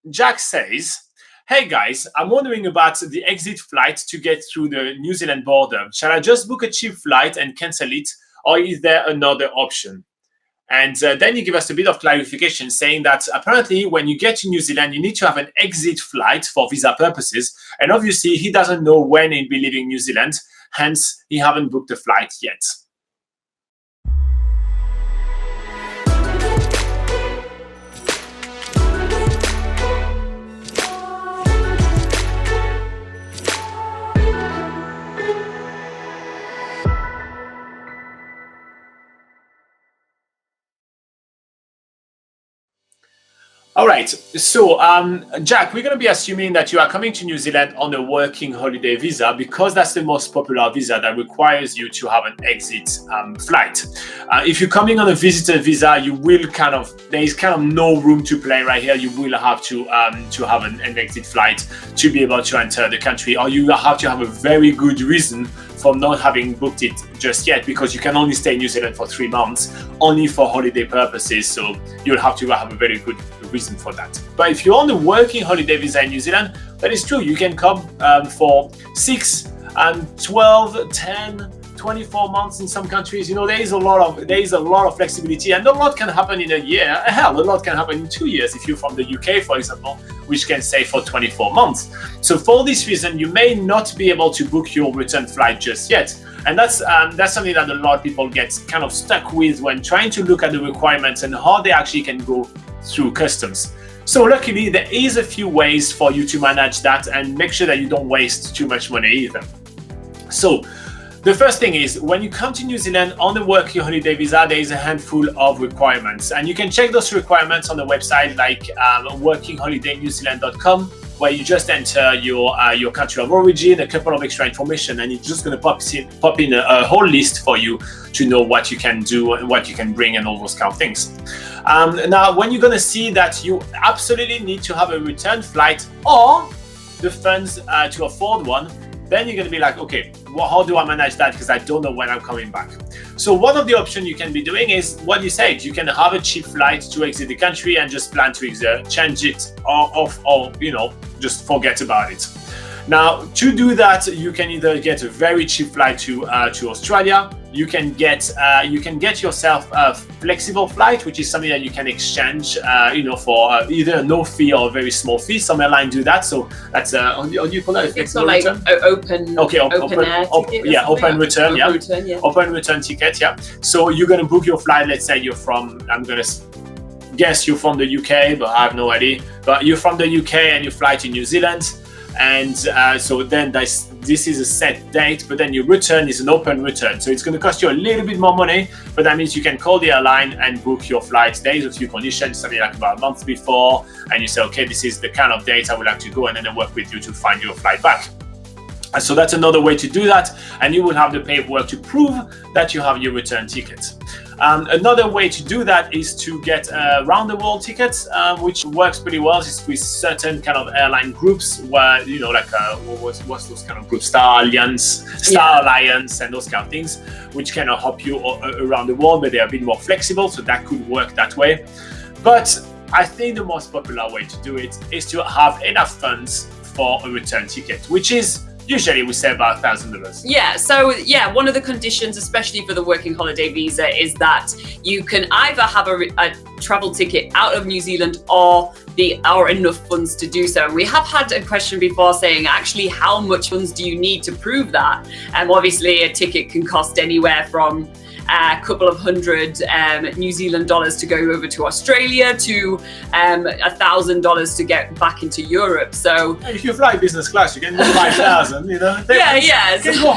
Jack says, "Hey guys, I'm wondering about the exit flight to get through the New Zealand border. Shall I just book a cheap flight and cancel it, or is there another option?" And then you give us a bit of clarification saying that apparently when you get to New Zealand, you need to have an exit flight for visa purposes. And obviously he doesn't know when he'll be leaving New Zealand, hence he haven't booked a flight yet. All right, so Jack, we're going to be assuming that you are coming to New Zealand on a working holiday visa because that's the most popular visa that requires you to have an exit flight. If you're coming on a visitor visa, you will there is no room to play right here. You will have to have an exit flight to be able to enter the country, or you have to have a very good reason for not having booked it just yet, because you can only stay in New Zealand for 3 months, only for holiday purposes. So you'll have to have a very good reason for that. But if you're on a working holiday visa in New Zealand, that is true. You can come for 6 and 12, 10, 24 months in some countries. There is a lot of flexibility, and a lot can happen in a year. Hell, a lot can happen in 2 years if you're from the UK, for example, which can stay for 24 months. So for this reason, you may not be able to book your return flight just yet. And that's something that a lot of people get kind of stuck with when trying to look at the requirements and how they actually can go through customs. So luckily, there is a few ways for you to manage that and make sure that you don't waste too much money either. So the first thing is, when you come to New Zealand on the working holiday visa, there is a handful of requirements, and you can check those requirements on the website like workingholidayNewzealand.com, where you just enter your country of origin, a couple of extra information, and it's just going to pop in a whole list for you to know what you can do and what you can bring and all those kind of things. Now, when you're going to see that you absolutely need to have a return flight or the funds to afford one, then you're going to be like, okay, well, how do I manage that? Because I don't know when I'm coming back. So one of the options you can be doing is what you said. You can have a cheap flight to exit the country and just plan to either change it or just forget about it. Now, to do that, you can either get a very cheap flight to Australia. You can get yourself a flexible flight, which is something that you can exchange, for either a no fee or a very small fee. Some airlines do that, so that's how do you call that? It's not like open. Okay, open air ticket. Yeah, open return. Yeah, return, yeah. Open return ticket. Yeah. So you're gonna book your flight. Let's say you're from. I'm gonna guess you're from the UK, but I have no idea. But you're from the UK and you fly to New Zealand. And so then this is a set date, but then your return is an open return. So it's going to cost you a little bit more money, but that means you can call the airline and book your flight. There is a few conditions, something like about a month before, and you say, okay, this is the kind of date I would like to go, and then they work with you to find your flight back. And so that's another way to do that, and you will have the paperwork to prove that you have your return ticket. Another way to do that is to get round the world tickets, which works pretty well. It's with certain kind of airline groups where, what's those kind of groups? Star Alliance, and those kind of things, which kind of help you around the world, but they're a bit more flexible, so that could work that way. But I think the most popular way to do it is to have enough funds for a return ticket, which is usually we say about $1,000. Yeah, so one of the conditions, especially for the working holiday visa, is that you can either have a travel ticket out of New Zealand or enough funds to do so. And we have had a question before saying, actually, how much funds do you need to prove that? And obviously, a ticket can cost anywhere from a couple of hundred New Zealand dollars to go over to Australia to $1,000 to get back into Europe. So if you fly business class, you get 5,000. Yeah. So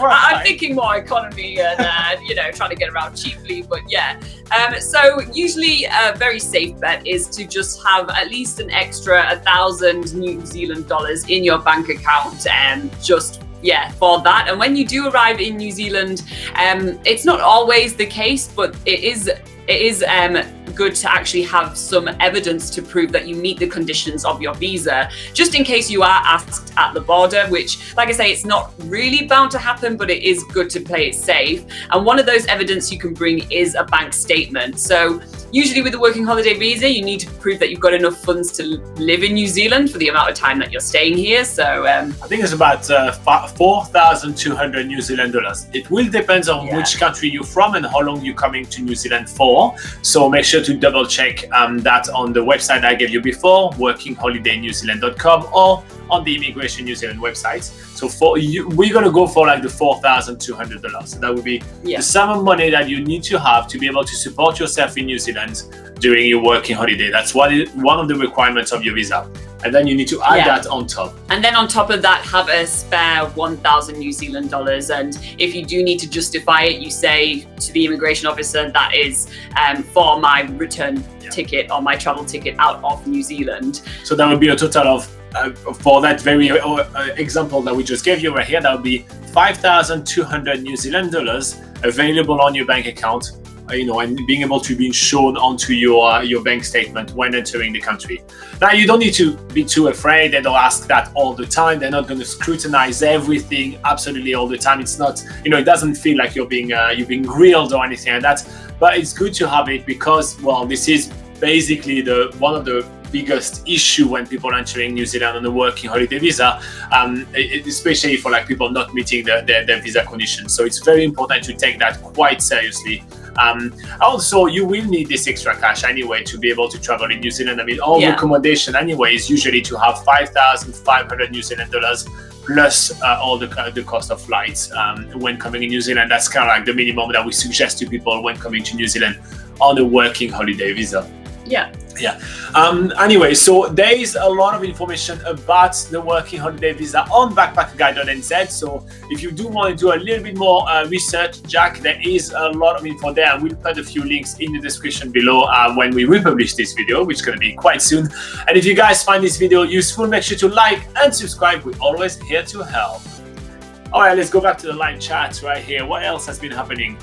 I'm thinking more economy and trying to get around cheaply. But so usually a very safe bet is to just have at least an extra 1,000 New Zealand dollars in your bank account, for that. And when you do arrive in New Zealand, it's not always the case, but it is good to actually have some evidence to prove that you meet the conditions of your visa, just in case you are asked at the border, which, like I say, it's not really bound to happen, but it is good to play it safe. And one of those evidence you can bring is a bank statement. So Usually with the working holiday visa, you need to prove that you've got enough funds to live in New Zealand for the amount of time that you're staying here. So I think it's about 4,200 New Zealand dollars. It will depend on which country you're from and how long you're coming to New Zealand for. So make sure to double check that on the website I gave you before, workingholidayNewzealand.com, or on the Immigration New Zealand website. So for you, we're going to go for like the $4,200. So that would be the sum of money that you need to have to be able to support yourself in New Zealand during your working holiday. That's one of the requirements of your visa. And then you need to add that on top. And then on top of that, have a spare 1,000 New Zealand dollars. And if you do need to justify it, you say to the immigration officer, that is for my return ticket or my travel ticket out of New Zealand. So that would be a total of, for that very example that we just gave you right here, that would be 5,200 New Zealand dollars available on your bank account, and being able to be shown onto your bank statement when entering the country. Now, you don't need to be too afraid. They don't ask that all the time. They're not going to scrutinize everything absolutely all the time. It's not, it doesn't feel like you're being grilled or anything like that. But it's good to have it because, well, this is basically one of the biggest issue when people are entering New Zealand on a working holiday visa, especially for like people not meeting their visa conditions. So it's very important to take that quite seriously. Also, you will need this extra cash anyway to be able to travel in New Zealand. I mean, all the accommodation anyway is usually to have 5,500 New Zealand dollars plus all the cost of flights when coming in New Zealand. That's kind of like the minimum that we suggest to people when coming to New Zealand on a working holiday visa. Anyway, so there is a lot of information about the working holiday visa on BackpackerGuide.NZ. So if you do want to do a little bit more research, Jack, there is a lot of info there. We'll put a few links in the description below when we republish this video, which is going to be quite soon. And if you guys find this video useful, make sure to like and subscribe. We're always here to help. All right, let's go back to the live chat right here. What else has been happening?